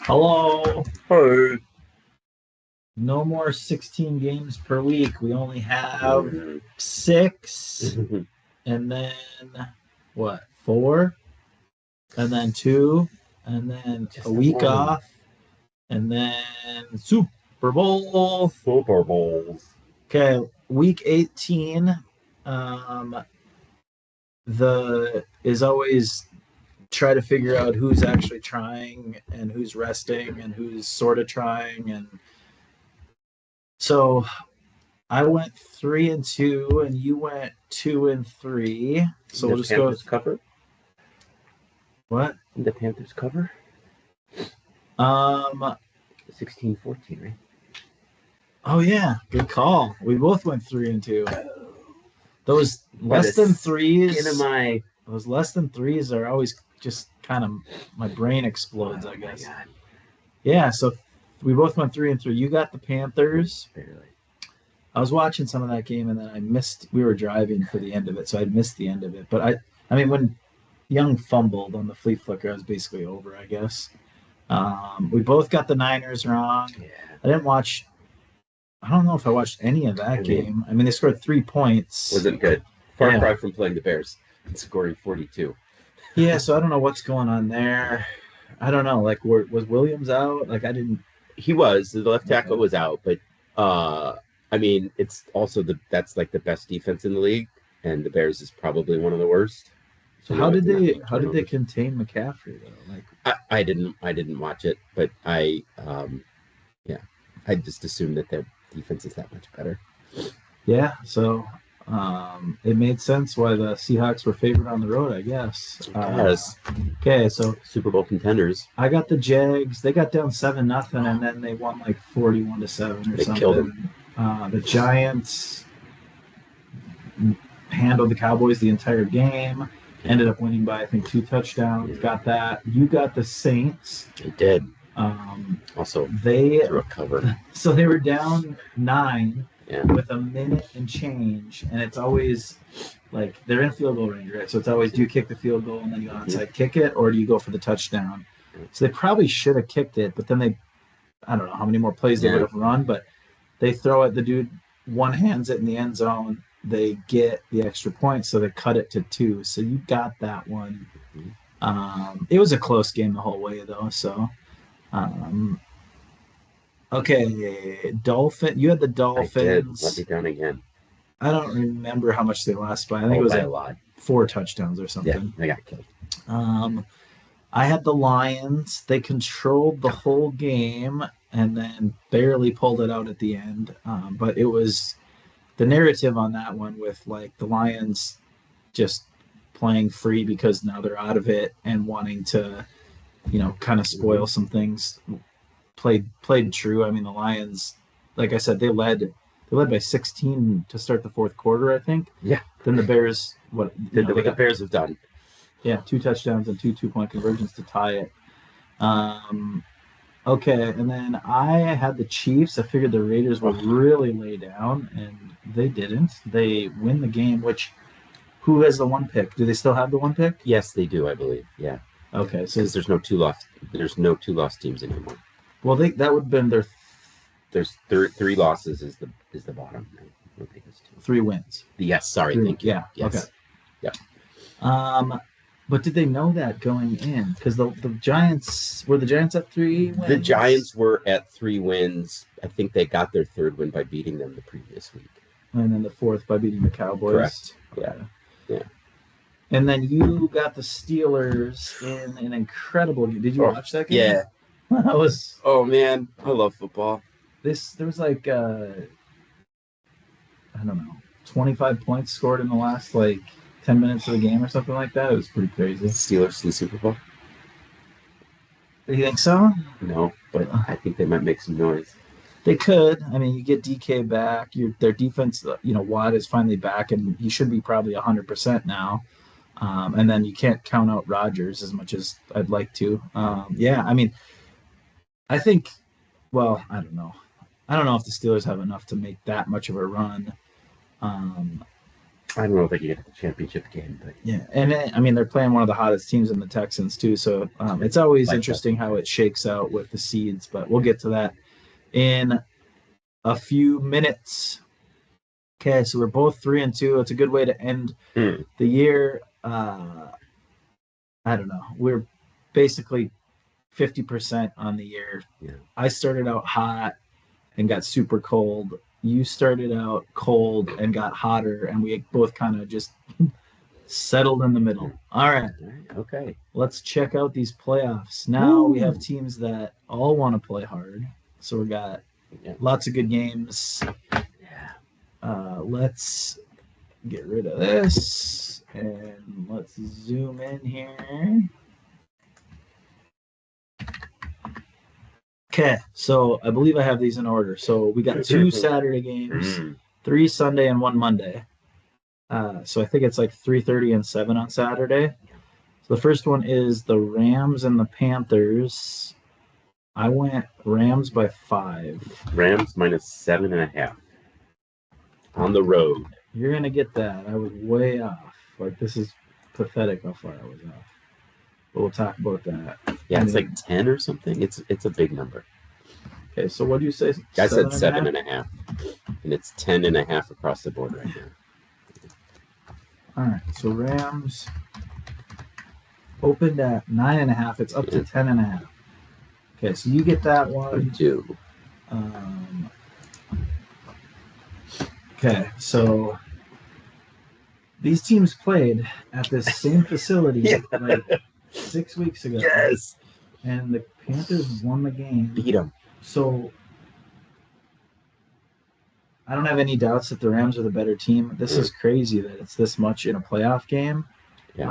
Hello. Hey. No more 16 games per week. We only have six, and then what? Four, and then two, and then Just a week one. off, and then Super Bowl. Super Bowls. Okay, week 18. Um, the is always try to figure out who's actually trying and who's resting and who's sort of trying, and so I went 3-2, and you went 2-3. So The we'll just Panthers go. cover? What? The Panthers cover? Um. 16-14, right? Oh yeah, good call. We both went 3-2. Those By less the than threes. skin of my... Those less than threes are always just kind of my brain explodes. I guess. God. Yeah. So we both went 3-3. You got the Panthers. Barely. I was watching some of that game, and then I missed. We were driving for the end of it, so I missed the end of it. But I mean, when Young fumbled on the flea flicker, I was basically over, I guess. We both got the Niners wrong. Yeah. I didn't watch. I don't know if I watched any of that game. I mean, they scored 3 points. Wasn't good. Far Yeah. cry from playing the Bears and scoring 42. Yeah, so I don't know what's going on there. I don't know. Like, was Williams out? Like, I didn't. He was. The left tackle was out, but I mean, it's also that's like the best defense in the league, and the Bears is probably one of the worst. So how did they contain McCaffrey though? Like, I didn't watch it, but I just assumed that their defense is that much better. Yeah, so it made sense why the Seahawks were favored on the road, I guess. Yes. Okay, so Super Bowl contenders. I got the Jags. They got down 7-0, and then they won like 41-7 or something. They killed them. The Giants handled the Cowboys the entire game. Ended up winning by I think 2 touchdowns. Got that. You got the Saints. They did. Also, threw a cover. So they were down 9 yeah. with a minute and change, and it's always like they're in field goal range, right? So it's always, do you kick the field goal and then you onside kick it, or do you go for the touchdown? So they probably should have kicked it, but then I don't know how many more plays they would have run, but they throw it. The dude one hands it in the end zone. They get the extra point, so they cut it to 2. So you got that one. It was a close game the whole way, though. So, okay, Dolphin. You had the Dolphins. I did. Let me down again. I don't remember how much they lost by. I think it was like a lot. 4 touchdowns or something. Yeah, they got killed. I had the Lions. They controlled the whole game and then barely pulled it out at the end. But it was the narrative on that one with like the Lions just playing free because now they're out of it and wanting to, kind of spoil some things. Played true. I mean, the Lions, like I said, they led by 16 to start the fourth quarter, I think. Yeah. Then the Bears, what the Bears have done. Yeah, 2 touchdowns and 2 2-point conversions to tie it. Okay, and then I had the Chiefs. I figured the Raiders would really lay down, and they didn't. They win the game, who has the 1 pick? Do they still have the 1 pick? Yes, they do, I believe. Yeah. Okay, so because there's no 2 lost teams anymore. Well, that would have been there's 3 losses is the bottom. I don't think it's 2. 3 wins. Yes, sorry, thank you. Yeah. Yes. Okay. Yeah. But did they know that going in? Because the Giants at 3 wins? The Giants were at 3 wins. I think they got their 3rd win by beating them the previous week. And then the 4th by beating the Cowboys. Correct. Okay. Yeah. And then you got the Steelers in an incredible game. Did you watch that game? Yeah. That was. Oh man, I love football. There was like I don't know, 25 points scored in the last 10 minutes of the game or something like that. It was pretty crazy. Steelers to the Super Bowl? Do you think so? No, but I think they might make some noise. They could. I mean, you get DK back. Their defense, Watt is finally back, and he should be probably 100% now. And then you can't count out Rodgers as much as I'd like to. Yeah, I mean, I think, well, I don't know. I don't know if the Steelers have enough to make that much of a run. I don't know if they can get a championship game, but Yeah, and I mean they're playing one of the hottest teams in the Texans too, so it's always by interesting Justin how Fields. it shakes out with the seeds. But we'll get to that in a few minutes. Okay, so we're both 3-2. It's a good way to end Hmm. the year. I don't know. We're basically 50% on the year. Yeah. I started out hot and got super cold. You started out cold and got hotter, and we both kind of just settled in the Hmm. middle. All right, All right. Okay. let's check out these playoffs. Now we have Woo! teams that all want to play hard. So we got Yeah. lots of good games. Yeah. Let's get rid of this and let's zoom in here. Okay, so I believe I have these in order. So we got 2 Saturday games, Mm. 3 Sunday, and 1 Monday. So I think it's like 3:30 and 7 on Saturday. So the first one is the Rams and the Panthers. I went Rams by 5. Rams -7.5 on the road. You're gonna get that. I was way off. Like this is pathetic how far I was off. But we'll talk about that. Yeah, I it's mean, like 10 or something. It's a big number. okay, so what do you say? I Seven said and a seven half? and a half, and it's 10.5 across the board right now. All right, so Rams opened at 9.5. It's up to 10.5. Okay, so you get that I one. do. Um, okay, so these teams played at this same facility Yeah. like 6 weeks ago. Yes. And the Panthers won the game. Beat them. So I don't have any doubts that the Rams are the better team. This is crazy that it's this much in a playoff game. Yeah.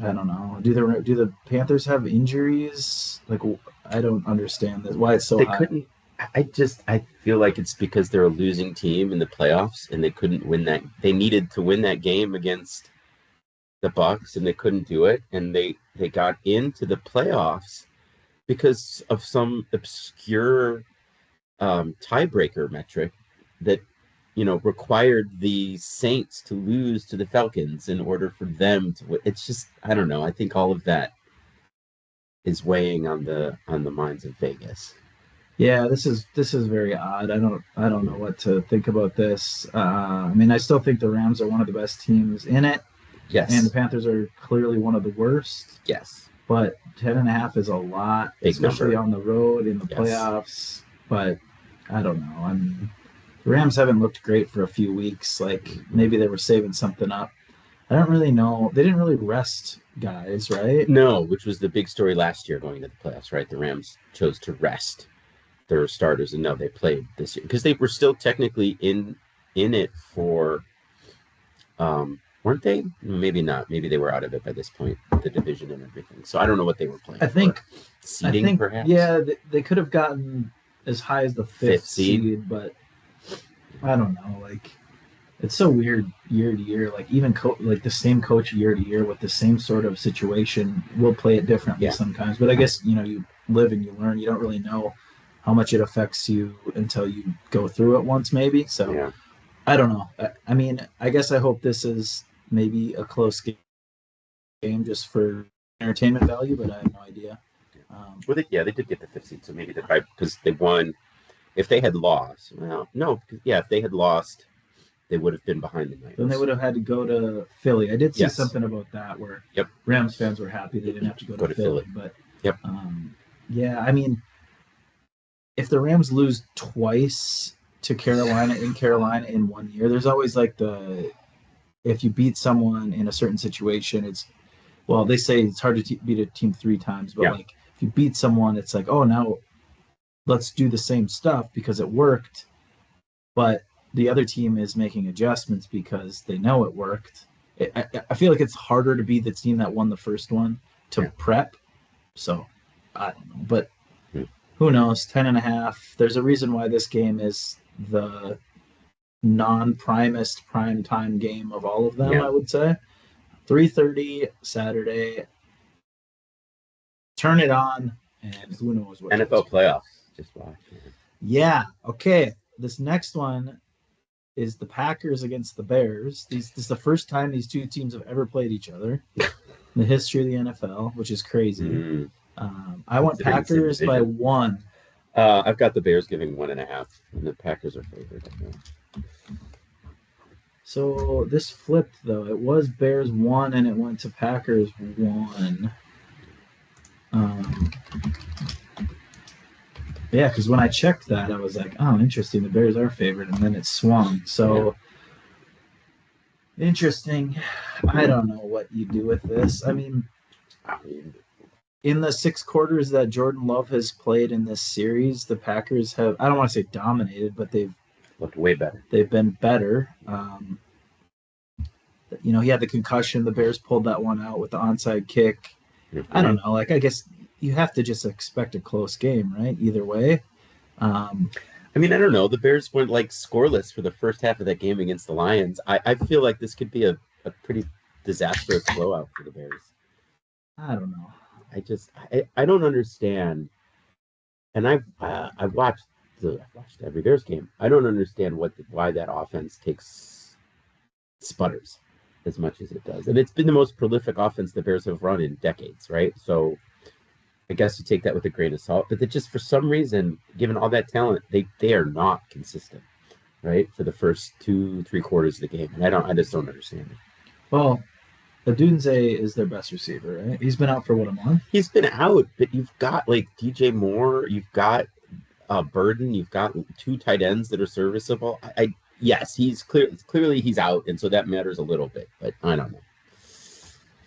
I don't know. Do the Panthers have injuries? Like I don't understand this. Why it's so They high. couldn't. I feel like it's because they're a losing team in the playoffs, and they couldn't win that. They needed to win that game against the Bucks, and they couldn't do it. And they got into the playoffs because of some obscure tiebreaker metric that required the Saints to lose to the Falcons in order for them to win. It's just I don't know. I think all of that is weighing on the minds of Vegas. Yeah, this is very odd. I don't know what to think about this. I mean, I still think the Rams are one of the best teams in it, Yes. and the Panthers are clearly one of the worst. Yes. But 10.5 is a lot, Big especially number. on the road in the Yes. playoffs. But I don't know. I mean, the Rams haven't looked great for a few weeks. Like maybe they were saving something up. I don't really know. They didn't really rest guys, right? No, which was the big story last year going into the playoffs, right? The Rams chose to rest their starters, and no, they played this year because they were still technically in it for weren't they? Maybe not. Maybe they were out of it by this point, the division and everything. So I don't know what they were playing. I think seeding, perhaps. Yeah, they could have gotten as high as the fifth seed, but I don't know. Like it's so weird year to year. Like even like the same coach year to year with the same sort of situation will play it differently sometimes. But I guess you live and you learn. You don't really know how much it affects you until you go through it once, maybe. So Yeah. I don't know. I mean, I guess I hope this is maybe a close game just for entertainment value, but I have no idea. Well, they did get the fifth seed, so maybe because they won. If they had lost, well, no, if they had lost, they would have been behind the Niners. Then they would have had to go to Philly. I did see something about that where Rams fans were happy they didn't have to go to Philly. But yeah, I mean, if the Rams lose twice to Carolina in 1 year, there's always like if you beat someone in a certain situation, they say it's hard to beat a team 3 times, but like if you beat someone, it's like, oh, now let's do the same stuff because it worked, but the other team is making adjustments because they know it worked. I feel like it's harder to be the team that won the first one to prep. So I don't know, but who knows? 10.5. There's a reason why this game is the non-primest prime time game of all of them. I would say 3:30 Saturday. Turn it on, and who knows what NFL playoffs. Just watch. Yeah. Okay. This next one is the Packers against the Bears. This is the first time these two teams have ever played each other in the history of the NFL, which is crazy. Mm, I want considering the same Packers by division. 1. I've got the Bears giving 1.5, and the Packers are favored. So this flipped though. It was Bears 1 and it went to Packers 1. Um, yeah, because when I checked that, I was like, oh, interesting. The Bears are favored, and then it swung. So interesting. I don't know what you do with this. I mean, in the 6 quarters that Jordan Love has played in this series, the Packers have, I don't want to say dominated, but they've looked way better. They've been better. He had the concussion. The Bears pulled that one out with the onside kick. Mm-hmm. I don't know. Like, I guess you have to just expect a close game, right? Either way. I mean, I don't know. The Bears went like scoreless for the first half of that game against the Lions. I feel like this could be a pretty disastrous blowout for the Bears. I don't know. I don't understand. And I've watched every Bears game. I don't understand why that offense takes sputters as much as it does. And it's been the most prolific offense the Bears have run in decades, right? So I guess you take that with a grain of salt. But just for some reason, given all that talent, they are not consistent, right? For the first 2-3 quarters of the game. And I just don't understand it. Well, Odunze is their best receiver, right? He's been out for what, a month? He's been out, but you've got like DJ Moore, you've got Burden, you've got 2 tight ends that are serviceable. Yes, he's clearly he's out, and so that matters a little bit, but I don't know.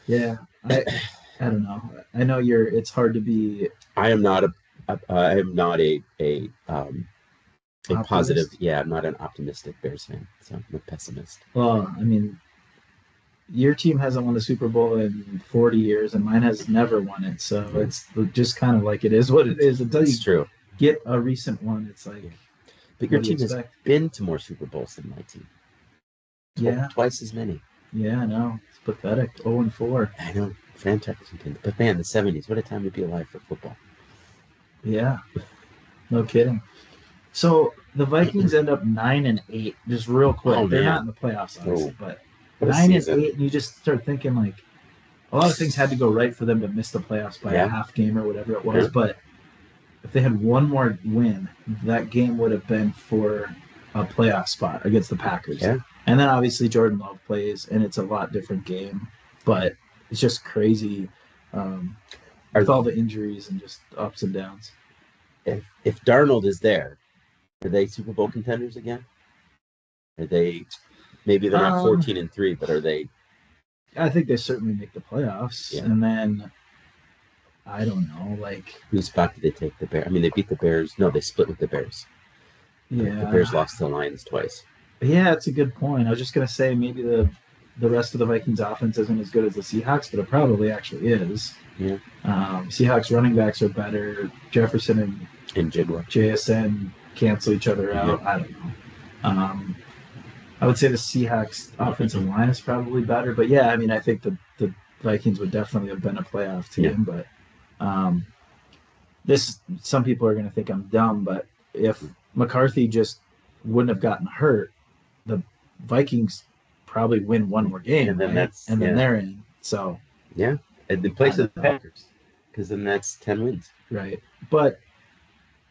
Yeah, I don't know. I know it's hard to be. I am not a positive. Yeah, I'm not an optimistic Bears fan, so I'm a pessimist. Well, I mean, your team hasn't won the Super Bowl in 40 years, and mine has never won it. So it's just kind of like it is what it is. Until you true. Get a recent one, it's like. But your team has been to more Super Bowls than my team. Twice as many. Yeah, I know. It's pathetic. 0-4. I know. Franchise. But man, the 70s, what a time to be alive for football. Yeah. No kidding. So the Vikings end up 9-8, just real quick. Oh, they're not in the playoffs, obviously, but 9-8, and you just start thinking like a lot of things had to go right for them to miss the playoffs by a half game or whatever it was. Yeah. But if they had one more win, that game would have been for a playoff spot against the Packers. Yeah. And then obviously Jordan Love plays, and it's a lot different game. But it's just crazy with all the injuries and just ups and downs. If Darnold is there, are they Super Bowl contenders again? Are they? Maybe they're not 14-3, but are they? I think they certainly make the playoffs, and then I don't know, like whose spot did they take? The Bears? I mean, they beat the Bears. No, they split with the Bears. Yeah, the Bears lost to the Lions twice. Yeah, that's a good point. I was just gonna say maybe the rest of the Vikings offense isn't as good as the Seahawks, but it probably actually is. Yeah. Seahawks running backs are better. Jefferson and Jigwa. JSN cancel each other out. I don't know. I would say the Seahawks offensive line is probably better, but yeah, I mean, I think the Vikings would definitely have been a playoff team, but some people are going to think I'm dumb, but if McCarthy just wouldn't have gotten hurt, the Vikings probably win one more game, and then right? Then they're in. So yeah, in the place of the Packers, because then that's 10 wins, right? But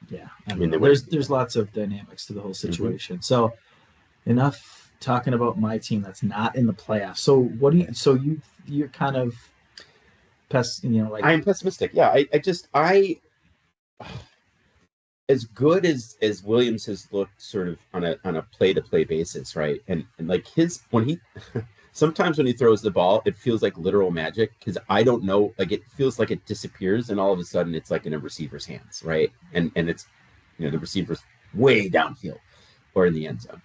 yeah, I mean, there's lots of dynamics to the whole situation. Mm-hmm. So enough talking about my team that's not in the playoffs. So what do you? So you're kind of I'm pessimistic. Yeah, I as good as Williams has looked sort of on a play-to-play basis, right? And like sometimes when he throws the ball, it feels like literal magic because I don't know, like it feels like it disappears and all of a sudden it's like in a receiver's hands, right? And it's the receiver's way downfield or in the end zone.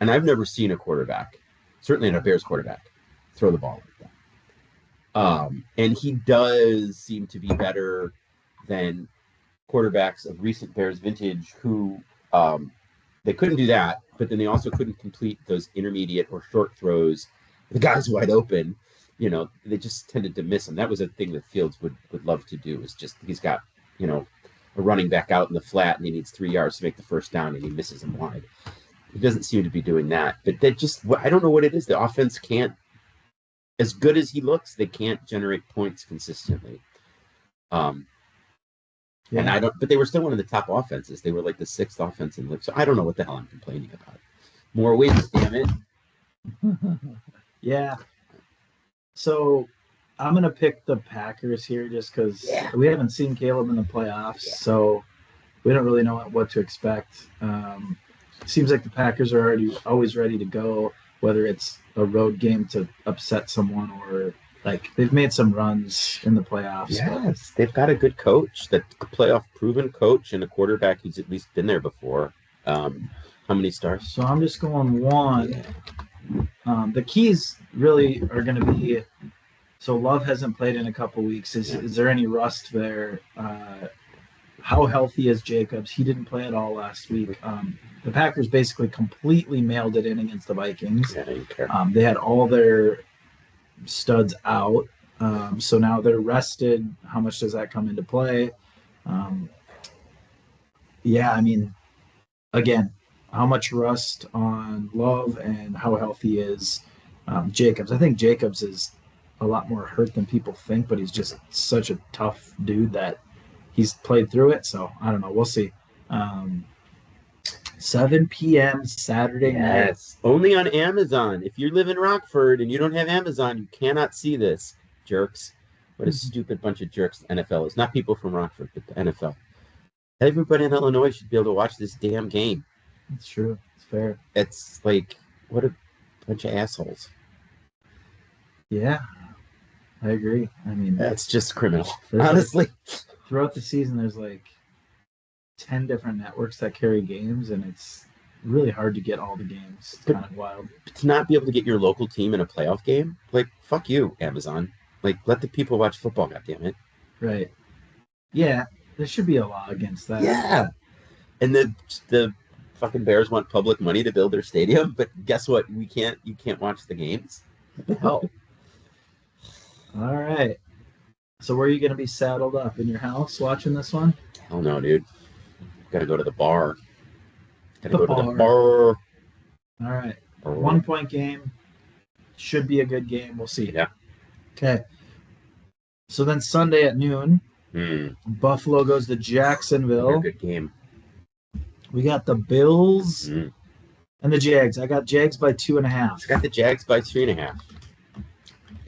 And I've never seen a quarterback, certainly not a Bears quarterback, throw the ball like that. And he does seem to be better than quarterbacks of recent Bears vintage who they couldn't do that, but then they also couldn't complete those intermediate or short throws. The guy's wide open, they just tended to miss him. That was a thing that Fields would love to do, is just he's got, a running back out in the flat and he needs 3 yards to make the first down and he misses him wide. He doesn't seem to be doing that. But that just, I don't know what it is. The offense can't, as good as he looks, they can't generate points consistently. And I don't, but they were still one of the top offenses. They were like the 6th offense in the league. So I don't know what the hell I'm complaining about. More wins, damn it. Yeah. So I'm gonna pick the Packers here just because we haven't seen Caleb in the playoffs, so we don't really know what to expect. Seems like the Packers are always ready to go, whether it's a road game to upset someone or like they've made some runs in the playoffs. Yes, they've got a good coach, that playoff proven coach, and a quarterback who's at least been there before. How many stars? So I'm just going 1. Yeah. The keys really are going to be. So Love hasn't played in a couple weeks. Is there any rust there? How healthy is Jacobs? He didn't play at all last week. The Packers basically completely mailed it in against the Vikings. Yeah, I didn't care. They had all their studs out. So now they're rested. How much does that come into play? Yeah, I mean, again, how much rust on Love and how healthy is Jacobs? I think Jacobs is a lot more hurt than people think, but he's just such a tough dude that he's played through it. So I don't know. We'll see. 7 p.m. Saturday night. Yes, only on Amazon. If you live in Rockford and you don't have Amazon, you cannot see this. Jerks. What a stupid bunch of jerks the NFL is. Not people from Rockford, but the NFL. Everybody in Illinois should be able to watch this damn game. It's true. It's fair. It's like, what a bunch of assholes. Yeah, I agree. I mean, that's just criminal, honestly. Throughout the season, there's like 10 different networks that carry games, and it's really hard to get all the games. It's kind of wild. To not be able to get your local team in a playoff game, like, fuck you, Amazon. Like, let the people watch football, goddammit. Right. Yeah, there should be a law against that. Yeah. And the fucking Bears want public money to build their stadium, but guess what? You can't watch the games. What the hell? All right. So where are you going to be saddled up? In your house watching this one? Hell no, dude. Got to go to the bar. Got to go to the bar. All right. 1-point game. Should be a good game. We'll see. Yeah. Okay. So then Sunday at noon, Buffalo goes to Jacksonville. Good game. We got the Bills and the Jags. I got Jags by 2.5. I got the Jags by 3.5.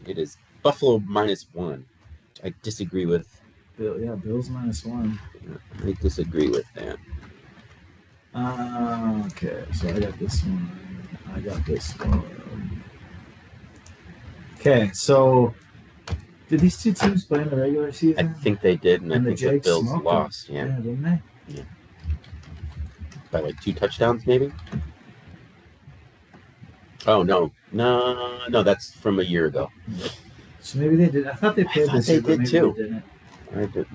It is Buffalo -1. I disagree with. Bills -1. I disagree with that. Okay, so I got this one. Okay, so did these two teams play in the regular season? I think they did, and I think the Bills lost. Yeah, didn't they? Yeah. By like 2 touchdowns, maybe? Oh, no, that's from a year ago. So maybe they did. I thought they played this year, but maybe too. They didn't. I did.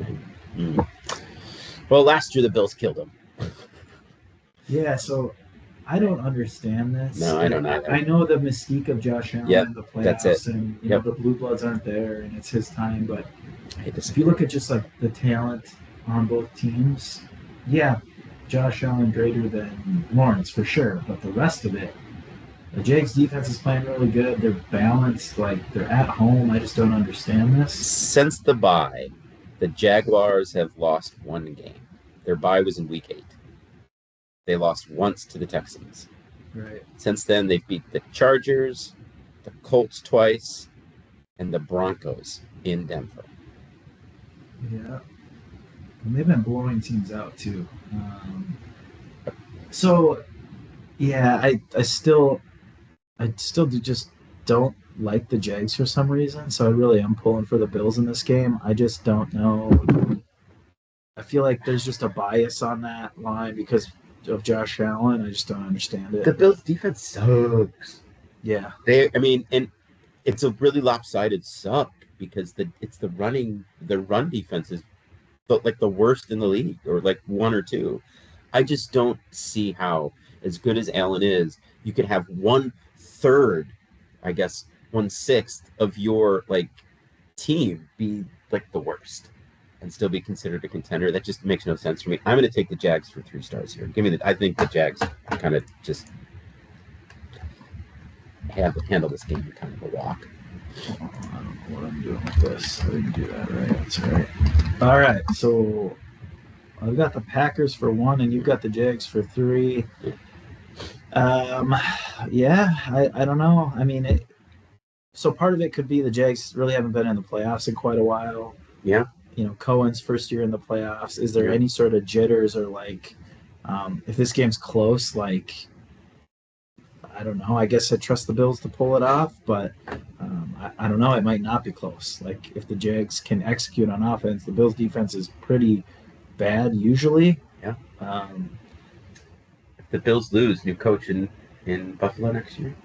Well, last year the Bills killed them. Yeah, so I don't understand this. No, I don't either. I know the mystique of Josh Allen in the playoffs, that's it. And you know, the Blue Bloods aren't there, and it's his time. But if you look at just like the talent on both teams, yeah, Josh Allen greater than Lawrence for sure. But the rest of it, the Jags defense is playing really good. They're balanced. Like, they're at home. I just don't understand this. Since the bye, the Jaguars have lost 1 game. Their bye was in week 8. They lost once to the Texans. Right. Since then, they've beat the Chargers, the Colts twice, and the Broncos in Denver. Yeah. And they've been blowing teams out, too. So, yeah, I still just don't like the Jags for some reason. So I really am pulling for the Bills in this game. I just don't know. I feel like there's just a bias on that line because of Josh Allen. I just don't understand it. The Bills' defense sucks. Yeah. And it's a really lopsided suck because the run defense is like the worst in the league, or like 1 or 2. I just don't see how, as good as Allen is, you could have 1/3, I guess 1/6 of your like team be like the worst. and still be considered a contender. That just makes no sense for me. I'm going to take the Jags for 3 stars here. I think the Jags kind of just handle this game kind of a walk. Oh, I don't know what I'm doing with this. I didn't do that right. That's right. All right. So I've got the Packers for 1, and you've got the Jags for 3. Yeah, I don't know. I mean, so part of it could be the Jags really haven't been in the playoffs in quite a while. Yeah. Cohen's first year in the playoffs. Is there Yeah. any sort of jitters or like, if this game's close, like, I don't know. I guess I trust the Bills to pull it off, but I don't know. It might not be close. Like, if the Jags can execute on offense, the Bills' defense is pretty bad usually. Yeah. Um, If the Bills lose, new coach in Buffalo next year.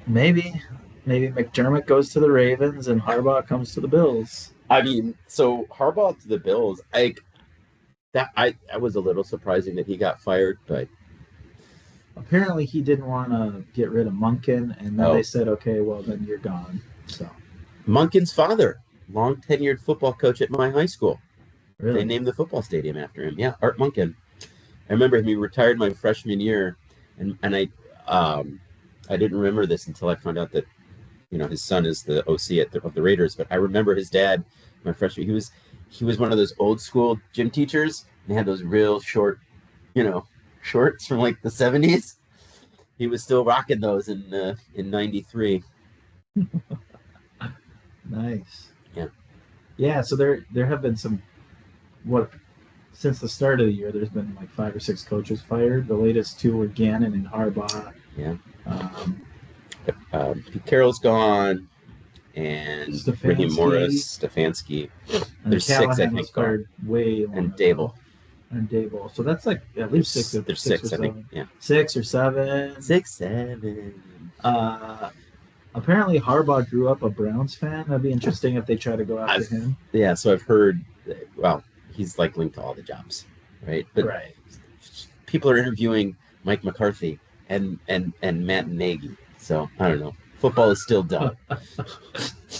maybe McDermott goes to the Ravens and Harbaugh comes to the Bills. I mean, so Harbaugh to the Bills, I was a little surprising that he got fired, but Apparently, he didn't want to get rid of Munkin, and then they said, "Okay, well then you're gone." So Munkin's father, long tenured football coach at my high school. really, They named the football stadium after him. Yeah, Art Munkin. I remember him. He retired my freshman year, and I didn't remember this until I found out that his son is the OC of the Raiders. But I remember his dad, my freshman. He was one of those old school gym teachers, and he had those real short, shorts from like the 70s. He was still rocking those in '93. nice. Yeah. Yeah. So there have been some since the start of the year. There's been like 5 or 6 coaches fired. The latest 2 were Gannon and Harbaugh. Yeah. Pete Carroll's gone, and Raheem Morris, Stefanski. There's 6, I think, fired way longer. And Dable. And Dable. So that's like at least 6. There's 6, I think. Yeah. 6 or 7. 6, 7. Apparently Harbaugh grew up a Browns fan. That'd be interesting if they try to go after him. Yeah, so I've heard. Well, he's like linked to all the jobs, right? But right. People are interviewing Mike McCarthy and Matt Nagy. So I don't know. Football is still dumb.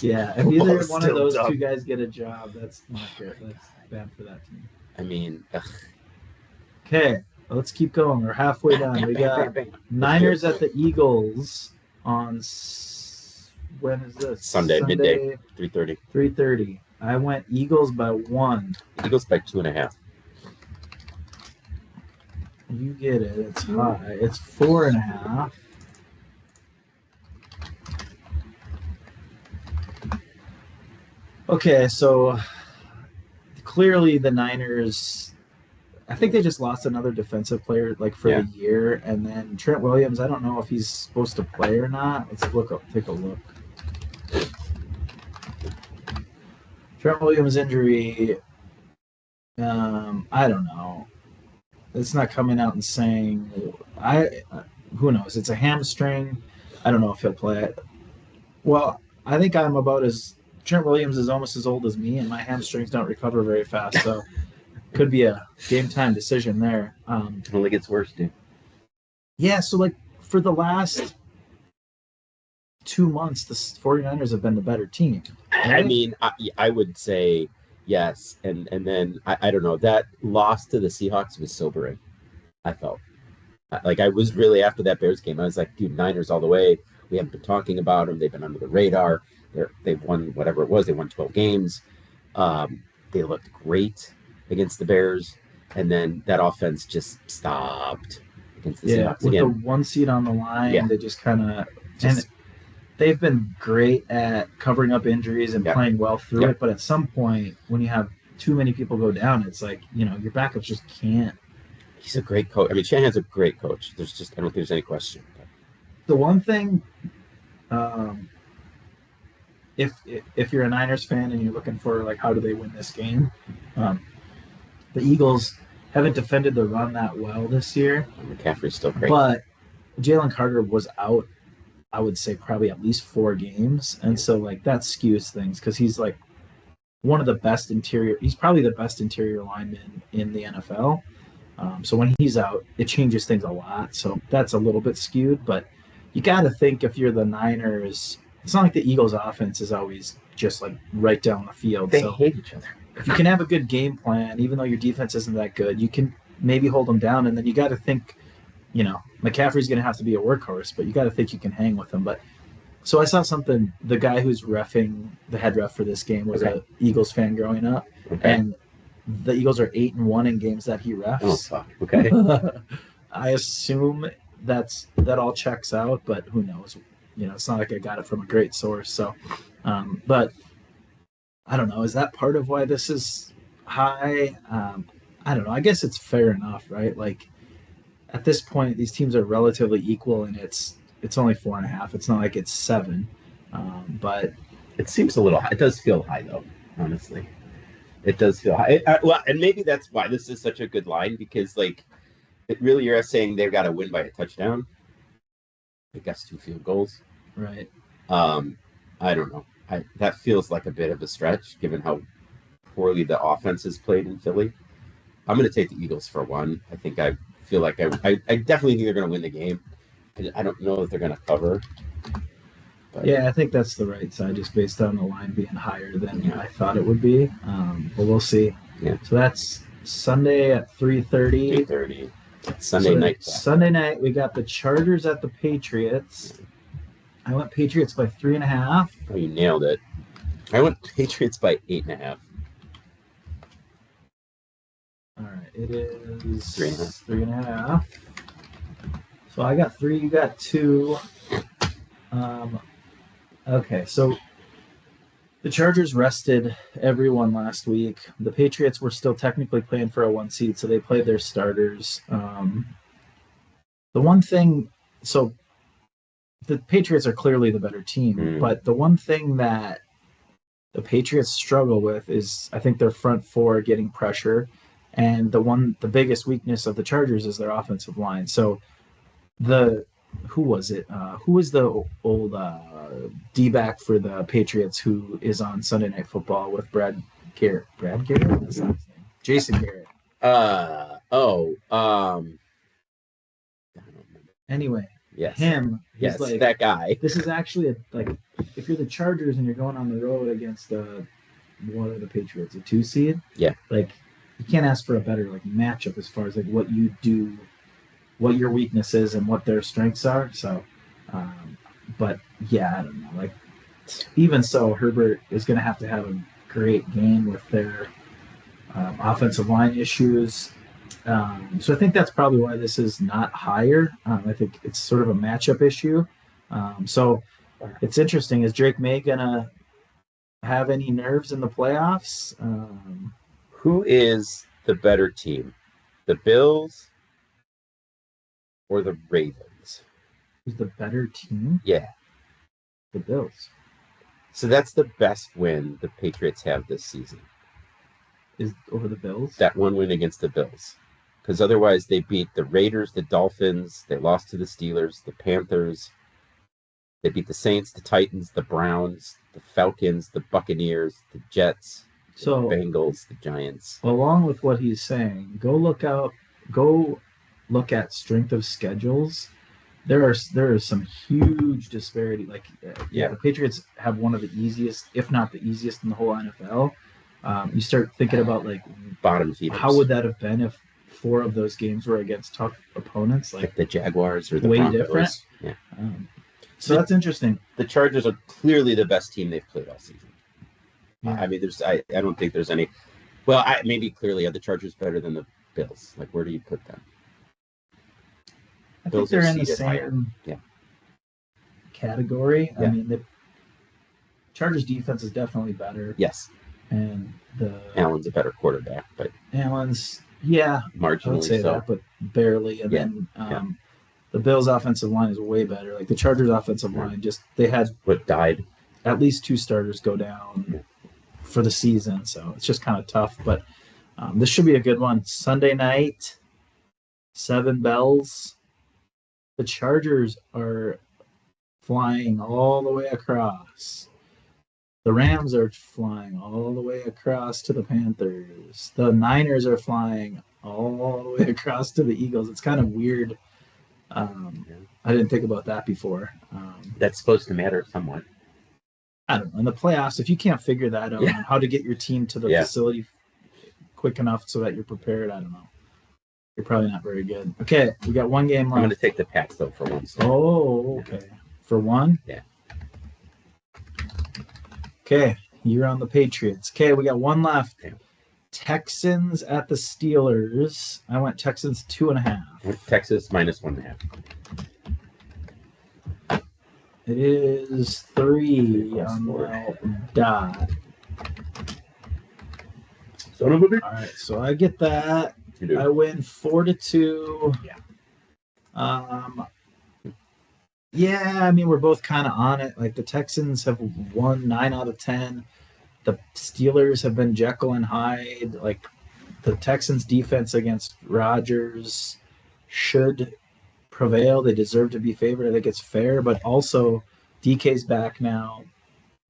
Yeah, if either one of those 2 guys get a job, that's not good. That's bad for that team. I mean, okay, let's keep going. We're halfway done. We got Niners at the Eagles on when is this? Sunday midday, 3:30. 3:30. I went Eagles by 1. Eagles by 2.5. You get it. It's high. It's 4.5. Okay, so clearly the Niners, I think they just lost another defensive player like for the year, and then Trent Williams, I don't know if he's supposed to play or not. Let's take a look. Trent Williams' injury, I don't know. It's not coming out and saying. Who knows? It's a hamstring. I don't know if he'll play it. Well, I think I'm about as Trent Williams is almost as old as me, and my hamstrings don't recover very fast, so could be a game time decision there. It only gets worse, dude. Yeah, so like for the last 2 months, the 49ers have been the better team. Right? I mean, I would say yes, and then I don't know, that loss to the Seahawks was sobering. I felt like I was really, after that Bears game, I was like, dude, Niners all the way. We haven't been talking about them. They've been under the radar. They've won whatever it was. They won 12 games. They looked great against the Bears, and then that offense just stopped against the Seahawks with again. The 1 seed on the line, they just kind of and they've been great at covering up injuries and playing well through it. But at some point, when you have too many people go down, it's like your backups just can't. He's a great coach. I mean, Shanahan's a great coach. I don't think there's any question. The one thing, if you're a Niners fan and you're looking for like how do they win this game, the Eagles haven't defended the run that well this year. McCaffrey's still great, but Jalen Carter was out, I would say probably at least 4 games, and so like that skews things because he's like one of the best interior. He's probably the best interior lineman in the NFL. So when he's out, it changes things a lot. So that's a little bit skewed, but you got to think if you're the Niners, it's not like the Eagles' offense is always just like right down the field. They So hate each other. if you can have a good game plan, even though your defense isn't that good, you can maybe hold them down. And then you got to think, McCaffrey's going to have to be a workhorse, but you got to think you can hang with him. But so I saw something. The guy who's refing the head ref for this game was a Eagles fan growing up, and the Eagles are 8-1 in games that he refs. Oh fuck. Okay. I assume that all checks out, but who knows? It's not like I got it from a great source. So, but I don't know. Is that part of why this is high? I don't know. I guess it's fair enough, right? Like at this point, these teams are relatively equal, and it's only 4.5. It's not like it's 7. But it seems a little high. It does feel high, though. Honestly, it does feel high. Well, and maybe that's why this is such a good line, because like, really, you're saying they've got to win by a touchdown. I guess 2 field goals. Right. I don't know. That feels like a bit of a stretch, given how poorly the offense has played in Philly. I'm going to take the Eagles for 1. I feel like I definitely think they're going to win the game. I don't know if they're going to cover. But yeah, I think that's the right side, just based on the line being higher than I thought it would be. But we'll see. Yeah. So that's Sunday at 3:30. 3:30. Sunday night. Sunday night, we got the Chargers at the Patriots. I went Patriots by 3.5. Oh, you nailed it. I went Patriots by 8.5. All right, it is 3.5. 3.5. So I got 3, you got 2. Okay, so the Chargers rested everyone last week. The Patriots were still technically playing for a 1 seed, so they played their starters. The one thing, so the Patriots are clearly the better team, but the one thing that the Patriots struggle with is, I think, their front four getting pressure, and the biggest weakness of the Chargers is their offensive line. So who was it? Who was the old D-back for the Patriots who is on Sunday Night Football with Brad Garrett? Brad Garrett? That's not his name. Jason Garrett. I don't remember. Anyway, yes. Him. Yes, like, that guy. This is actually if you're the Chargers and you're going on the road against what are the Patriots, a 2 seed? Yeah. Like, you can't ask for a better matchup as far as what you do, what your weakness is, and what their strengths are. So, but yeah, I don't know. Even so, Herbert is going to have a great game with their offensive line issues. So I think that's probably why this is not higher. I think it's sort of a matchup issue. So it's interesting. Is Drake May going to have any nerves in the playoffs? Who is the better team? The Bills or the Ravens? Who's the better team? Yeah. The Bills. So that's the best win the Patriots have this season. Is over the Bills? That one win against the Bills. Because otherwise they beat the Raiders, the Dolphins, they lost to the Steelers, the Panthers, they beat the Saints, the Titans, the Browns, the Falcons, the Buccaneers, the Jets, the Bengals, the Giants. Along with what he's saying, go look at strength of schedules. There is some huge disparity. The Patriots have one of the easiest, if not the easiest, in the whole NFL. You start thinking about bottom feeders. How would that have been if 4 of those games were against tough opponents, like the Jaguars or the way Broncos? Different. Yeah. So that's interesting. The Chargers are clearly the best team they've played all season. Yeah. I mean, I don't think there's any. Well, maybe clearly are the Chargers better than the Bills? Where do you put them? I think they're in the same category. Yeah. I mean, the Chargers defense is definitely better. Yes. And Allen's a better quarterback, but Allen's marginally I would say so. That, but barely. And then the Bills' offensive line is way better. The Chargers' offensive line they had died. At least 2 starters go down for the season, so it's just kind of tough. But this should be a good one. Sunday night, 7 bells. The Chargers are flying all the way across. The Rams are flying all the way across to the Panthers. The Niners are flying all the way across to the Eagles. It's kind of weird. I didn't think about that before. That's supposed to matter somewhat. I don't know. In the playoffs, if you can't figure that out Yeah, on how to get your team to the yeah. facility quick enough so that you're prepared, I don't know. You're probably not very good. Okay, we got one game I'm going to left. take the Pats though for once. Oh, Yeah. okay. For one? Yeah. Okay, you're on the Patriots. Okay, we got one left. Yeah. Texans at the Steelers. I went Texans 2.5. Texas -1.5. It is 3 on the dot. Son of a bitch. All right, so I get that. You do. I win 4-2. Yeah. Yeah, I mean, we're both kind of on it. Like the Texans have won 9 out of 10. The Steelers have been Jekyll and Hyde. Like the Texans' defense against Rodgers should prevail. They deserve to be favored. I think it's fair, but also DK's back now.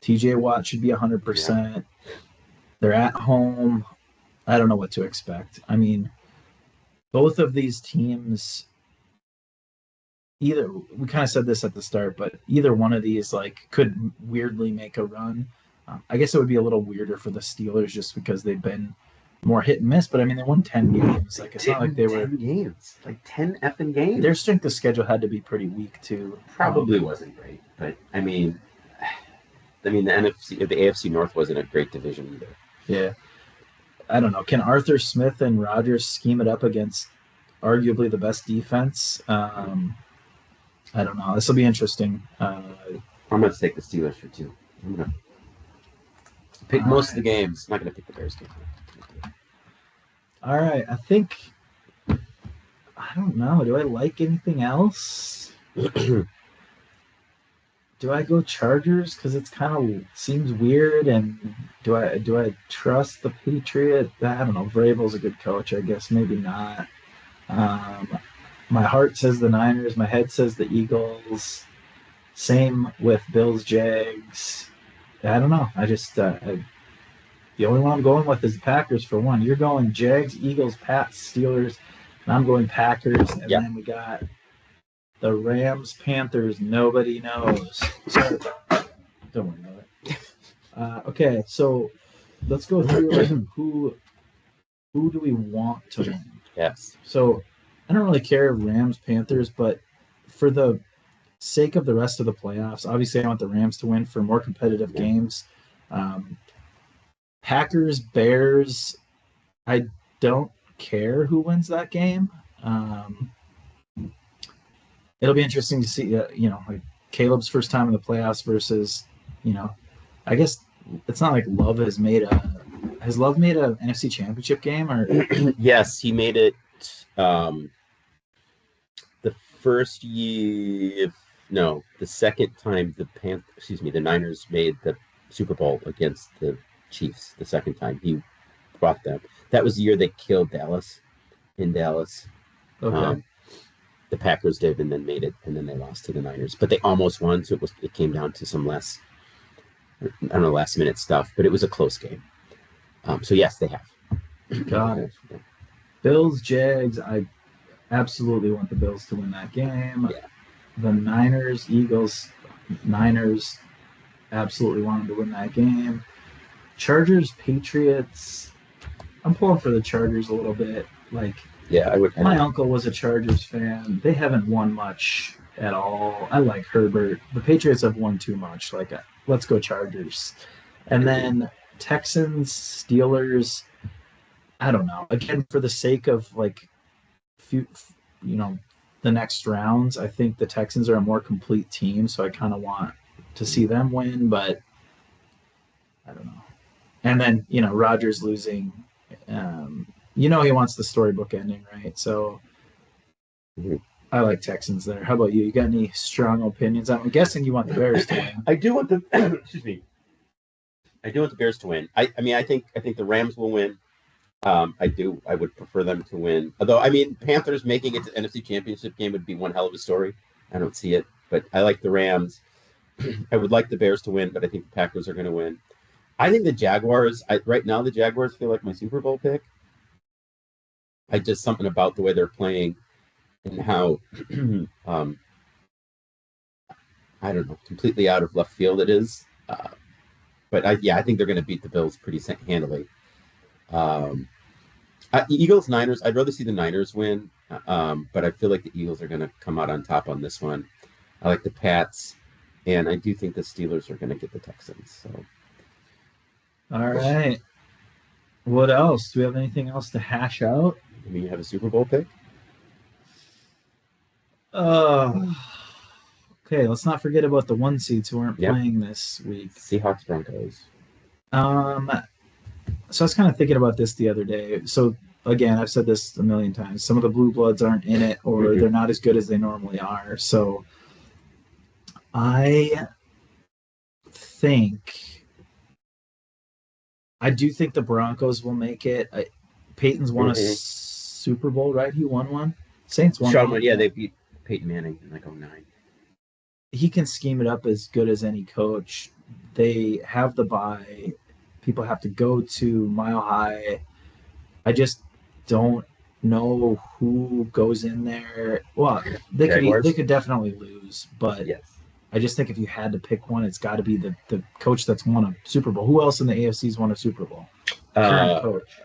TJ Watt should be 100%. Yeah. They're at home. I don't know what to expect. I mean, both of these teams, either we kind of said this at the start, but either one of these like could weirdly make a run. I guess it would be a little weirder for the Steelers just because they've been more hit and miss. But I mean, they won 10 games. Like it's not like they were 10 games, like 10 effing games. Their strength of schedule had to be pretty weak too. Probably wasn't great, but I mean, the AFC North wasn't a great division either. Yeah, I don't know. Can Arthur Smith and Rodgers scheme it up against arguably the best defense? I don't know. This will be interesting. I'm going to take the Steelers for 2. I'm going to pick most of the games. I'm not going to pick the Bears game. All right. I think, I don't know. Do I like anything else? Do I go Chargers? Because it's kind of seems weird. And do I trust the Patriot? I don't know. Vrabel's a good coach, I guess. Maybe not. My heart says the Niners. My head says the Eagles. Same with Bills, Jags. I don't know. I just the only one I'm going with is the Packers for one. You're going Jags, Eagles, Pats, Steelers, and I'm going Packers. And then we got the Rams, Panthers. Nobody knows. So, don't worry about it. Okay, so let's go through like, who do we want to win? Yes. So I don't really care Rams, Panthers, but for the sake of the rest of the playoffs, obviously I want the Rams to win for more competitive games. Packers, Bears, I don't care who wins that game. It'll be interesting to see, like Caleb's first time in the playoffs versus, I guess it's not like Love has made a NFC Championship game or? Yes, he made it. The first year, no, the second time the Niners made the Super Bowl against the Chiefs. The second time he brought them. That was the year they killed Dallas in Dallas. Okay. The Packers did, and then made it, and then they lost to the Niners. But they almost won, so it came down to some last minute stuff. But it was a close game. So yes, they have. Got it. Bills, Jags. I absolutely want the Bills to win that game. Yeah. The Niners, Eagles, Niners. Absolutely want them to win that game. Chargers, Patriots. I'm pulling for the Chargers a little bit. Like, yeah, I would. My uncle was a Chargers fan. They haven't won much at all. I like Herbert. The Patriots have won too much. Like, let's go Chargers. And then Texans, Steelers. I don't know. Again, for the sake of like, the next rounds, I think the Texans are a more complete team. So I kind of want to see them win, but I don't know. And then, Rodgers losing. He wants the storybook ending, right? So I like Texans there. How about you? You got any strong opinions? I'm guessing you want the Bears to win. I do want the excuse me. I do want the Bears to win. I think the Rams will win. I do. I would prefer them to win. Although, Panthers making it to NFC Championship game would be one hell of a story. I don't see it, but I like the Rams. I would like the Bears to win, but I think the Packers are going to win. I think the Jaguars, right now, the Jaguars feel like my Super Bowl pick. Just something about the way they're playing and how, I don't know, completely out of left field it is. But I think they're going to beat the Bills pretty handily. Um, Eagles, Niners. I'd rather see the Niners win, but I feel like the Eagles are going to come out on top on this one. I like the Pats, and I do think the Steelers are going to get the Texans. So, All right. What else? Do we have anything else to hash out? I mean, you have a Super Bowl pick. Uh, okay, let's not forget about the one seeds who aren't Yep, playing this week. Seahawks, Broncos. Um, so I was kind of thinking about this the other day. So again, I've said this a million times. Some of the blue bloods aren't in it, or Mm-mm. they're not as good as they normally are. So I think I do think the Broncos will make it. Peyton's won a Mm-hmm. Super Bowl, right? He won one. Saints won Sean, one. yeah, Yeah. they beat Peyton Manning in like '09. He can scheme it up as good as any coach. They have the bye. People have to go to Mile High. I just don't know who goes in there. Well, they Jaguars. could definitely lose, but Yes. I just think if you had to pick one, it's got to be the coach that's won a Super Bowl. Who else in the AFC's won a Super Bowl? Current Uh, coach.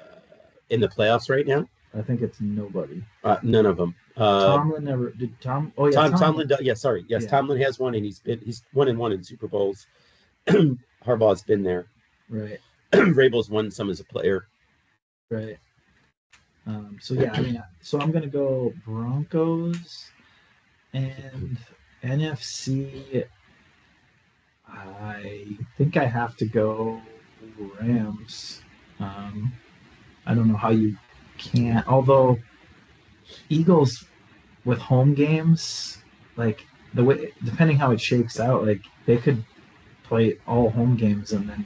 in the playoffs right now, I think it's nobody. none of them. Tomlin never did. Oh yeah, Tomlin. Tomlin. Yeah, sorry. Yes, Yeah, Tomlin has one, and he's 1-1 in Super Bowls. Harbaugh's been there. right, Rabel's won some as a player. right. So yeah, I mean, so I'm gonna go Broncos and NFC. I think I have to go Rams. Um, I don't know how you can't. Although Eagles with home games, like the way depending how it shakes out, like they could play all home games and then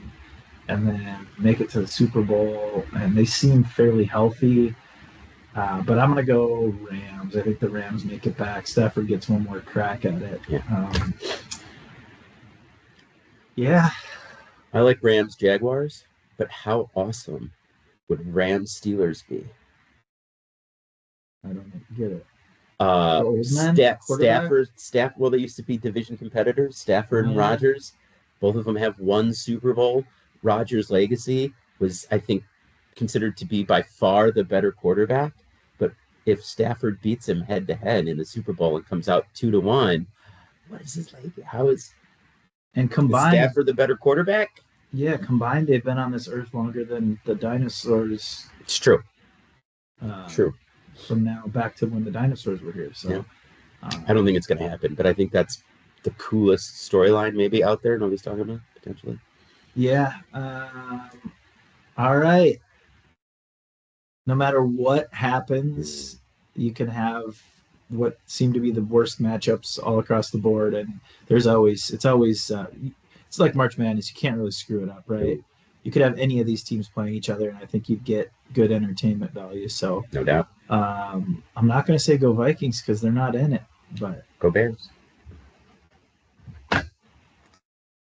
make it to the Super Bowl, and they seem fairly healthy. But I'm gonna go Rams. I think the Rams make it back. Stafford gets one more crack at it. Yeah, Yeah, I like Rams Jaguars, but how awesome would Rams Steelers be? I don't get it. The old man quarterback. Staff. Well, they used to be division competitors. Stafford Oh and yeah, Rodgers, both of them have one Super Bowl. Rodgers' legacy was, I think, considered to be by far the better quarterback. But if Stafford beats him head to head in the Super Bowl and comes out 2-1, what is his legacy? and Is combined, Stafford the better quarterback? yeah, combined they've been on this earth longer than the dinosaurs. It's true. Uh, True. from now back to when the dinosaurs were here. Yeah. So, I um, don't think it's going to happen, but I think that's the coolest storyline maybe out there. Nobody's talking about potentially. yeah. All right. No matter what Mm. happens, you can have what seem to be the worst matchups all across the board, and it's like March Madness. You can't really screw it up, right? No, You could have any of these teams playing each other, and I think you'd get good entertainment value. So no doubt. I'm not going to say go Vikings because they're not in it, but Go Bears.